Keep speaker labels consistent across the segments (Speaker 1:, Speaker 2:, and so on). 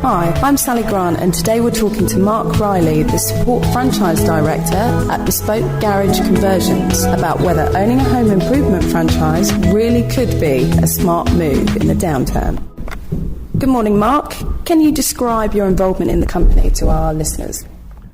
Speaker 1: Hi, I'm Sally Grant, and today we're talking to Mark Reily, the Support Franchise Director at Bespoke Garage Conversions, about whether owning a home improvement franchise really could be a smart move in the downturn. Good morning, Mark. Can you describe your involvement in the company to our listeners?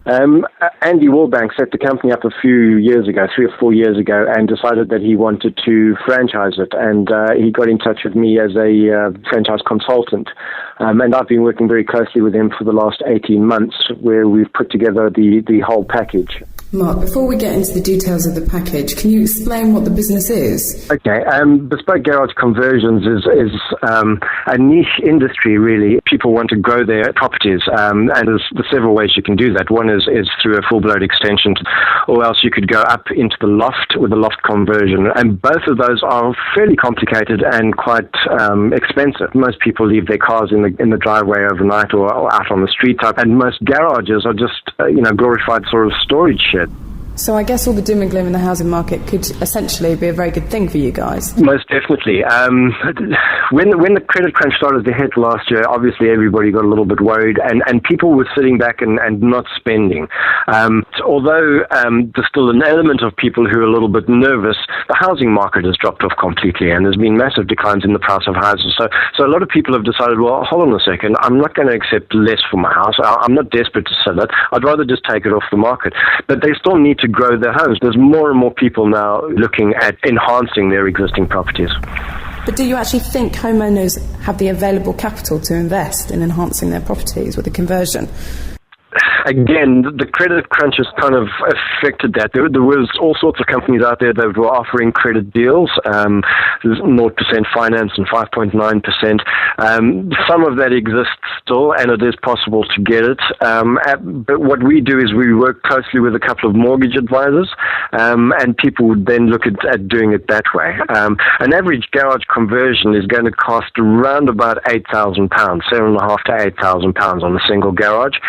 Speaker 2: Andy Warbank set the company up a few years ago, 3 or 4 years ago, and decided that he wanted to franchise it. And he got in touch with me as a franchise consultant. And I've been working very closely with him for the last 18 months, where we've put together the whole package.
Speaker 1: Mark, before we get into the details of the package, can you explain what the business is?
Speaker 2: Okay, Bespoke Garage Conversions is a niche industry, really. People want to grow their properties, and there's several ways you can do that. One is through a full-blown extension, or else you could go up into the loft with a loft conversion, and both of those are fairly complicated and quite expensive. Most people leave their cars in the driveway overnight or out on the street type, and most garages are just glorified sort of storage sheds.
Speaker 1: So I guess all the doom and gloom in the housing market could essentially be a very good thing for you guys.
Speaker 2: Most definitely. When the credit crunch started to hit last year, obviously everybody got a little bit worried, and people were sitting back and not spending. Although there's still an element of people who are a little bit nervous, the housing market has dropped off completely, and there's been massive declines in the price of houses. So a lot of people have decided, well, hold on a second, I'm not going to accept less for my house. I'm not desperate to sell it. I'd rather just take it off the market. But they still need to grow their homes. There's more and more people now looking at enhancing their existing properties.
Speaker 1: But do you actually think homeowners have the available capital to invest in enhancing their properties with a conversion?
Speaker 2: Again, the credit crunch has kind of affected that. There was all sorts of companies out there that were offering credit deals, 0% finance and 5.9%. Some of that exists still, and it is possible to get it. But what we do is we work closely with a couple of mortgage advisors, and people would then look at doing it that way. An average garage conversion is going to cost around about £8,000, £7,500 to £8,000 on a single garage,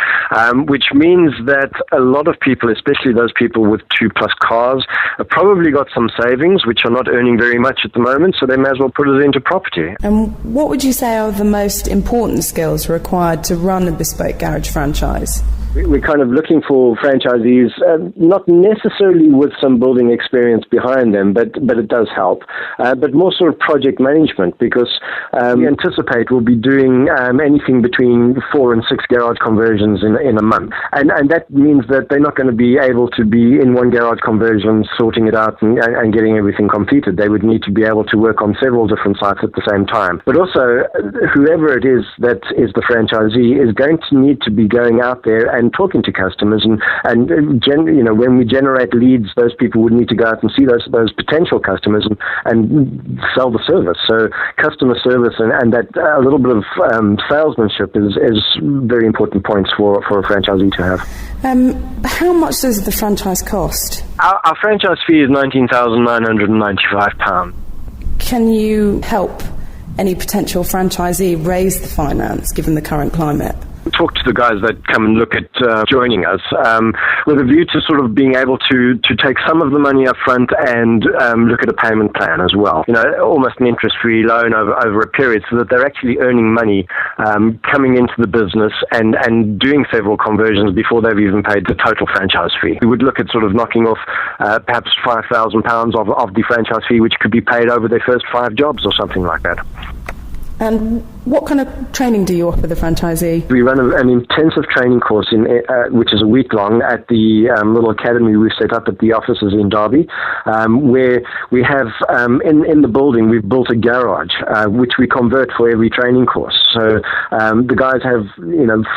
Speaker 2: which means that a lot of people, especially those people with 2+ cars, have probably got some savings, which are not earning very much at the moment, so they may as well put it into property.
Speaker 1: And what would you say are the most important skills required to run a Bespoke Garage franchise?
Speaker 2: We're kind of looking for franchisees, not necessarily with some building experience behind them, but it does help. But more sort of project management, because we anticipate we'll be doing anything between 4 and 6 garage conversions in a month. And that means that they're not going to be able to be in one garage conversion sorting it out and getting everything completed. They would need to be able to work on several different sites at the same time. But also, whoever it is that is the franchisee is going to need to be going out there and talking to customers, and when we generate leads, those people would need to go out and see those potential customers and sell the service. So customer service and that a little bit of salesmanship is very important points for a franchisee to have.
Speaker 1: How much does the franchise cost?
Speaker 2: Our franchise fee is £19,995. Can
Speaker 1: you help any potential franchisee raise the finance given the current climate?
Speaker 2: Talk to the guys that come and look at joining us with a view to sort of being able to take some of the money up front and look at a payment plan as well. Almost an interest-free loan over a period, so that they're actually earning money coming into the business and doing several conversions before they've even paid the total franchise fee. We would look at sort of knocking off perhaps £5,000 of the franchise fee, which could be paid over their first 5 jobs or something like that.
Speaker 1: And what kind of training do you offer the franchisee?
Speaker 2: We run an intensive training course which is a week long at the little academy we've set up at the offices in Derby, where we have in the building we've built a garage which we convert for every training course. So the guys have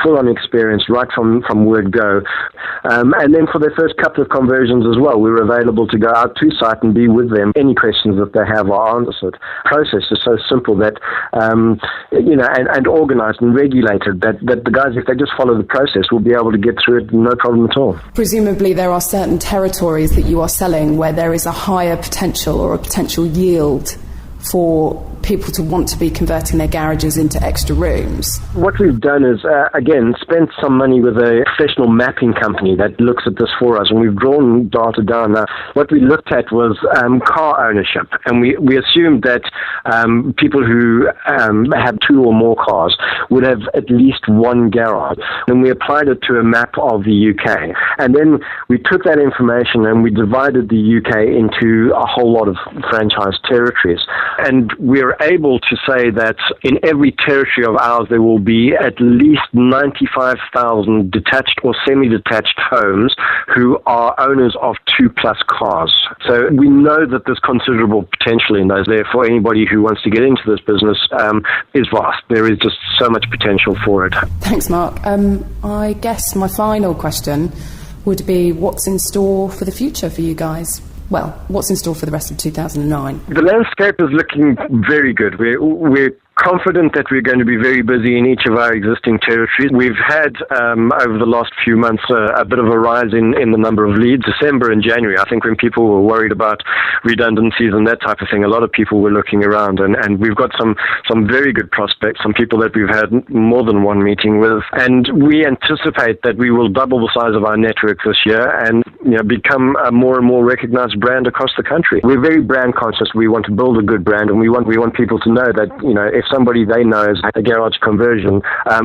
Speaker 2: full-on experience right from word go, and then for their first couple of conversions as well, we're available to go out to site and be with them. Any questions that they have are answered. The process is so simple that and organised and regulated that the guys, if they just follow the process, will be able to get through it no problem at all.
Speaker 1: Presumably there are certain territories that you are selling where there is a higher potential or a potential yield for people to want to be converting their garages into extra rooms?
Speaker 2: What we've done is, again, spent some money with a professional mapping company that looks at this for us, and we've drawn data down. Now, what we looked at was car ownership, and we assumed that people who have 2 or more cars would have at least one garage. And we applied it to a map of the UK. And then we took that information and we divided the UK into a whole lot of franchise territories. And we're able to say that in every territory of ours, there will be at least 95,000 detached or semi-detached homes who are owners of 2+ cars. So we know that there's considerable potential in those. Therefore, anybody who wants to get into this business is vast. There is just so much potential for it.
Speaker 1: Thanks, Mark. I guess my final question would be, what's in store for the future for you guys? Well, what's in store for the rest of 2009?
Speaker 2: The landscape is looking very good. We're confident that we're going to be very busy in each of our existing territories. We've had, over the last few months, a bit of a rise in the number of leads. December and January, I think when people were worried about redundancies and that type of thing, a lot of people were looking around, and we've got some very good prospects, some people that we've had more than one meeting with, and we anticipate that we will double the size of our network this year and become a more and more recognized brand across the country. We're very brand conscious. We want to build a good brand, and we want people to know that, if somebody they know is a garage conversion,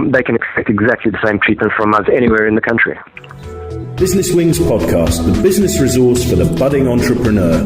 Speaker 2: they can expect exactly the same treatment from us anywhere in the country.
Speaker 3: Business Wings Podcast, the business resource for the budding entrepreneur.